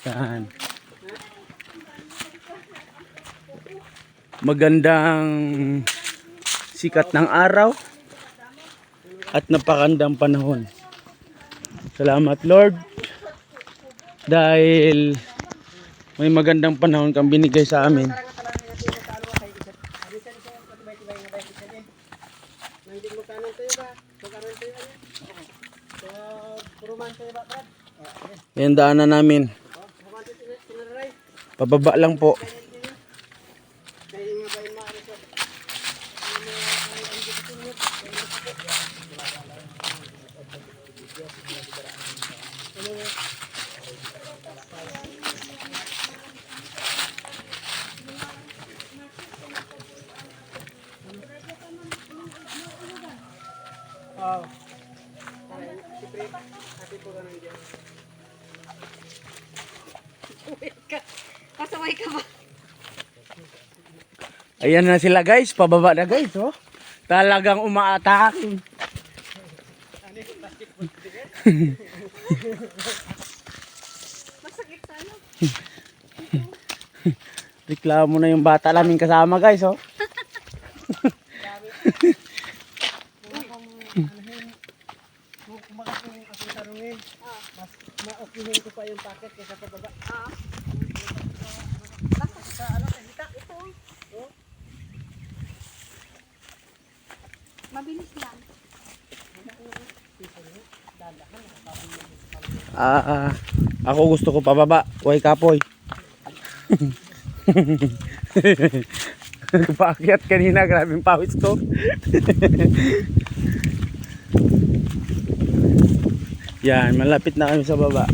Yan. Magandang sikat ng araw at napakandang panahon. Salamat Lord dahil may magandang panahon kang binigay sa amin. Yan daanan namin. Pababa lang po. Pasaway ka ba? Ayan na sila guys, pababa na guys, oh. Talagang umaatake. Masakit sa ano? Reklamo na yung bata namin kasama guys, oh. Maukihin ko pa yung packet kaysa pababa. Basta sa ano, ito. Oh. Mabilis lang. Ako gusto ko pababa, way kapoy. Paakyat kanina, grabing pawis ko. Yan, malapit na kami sa baba.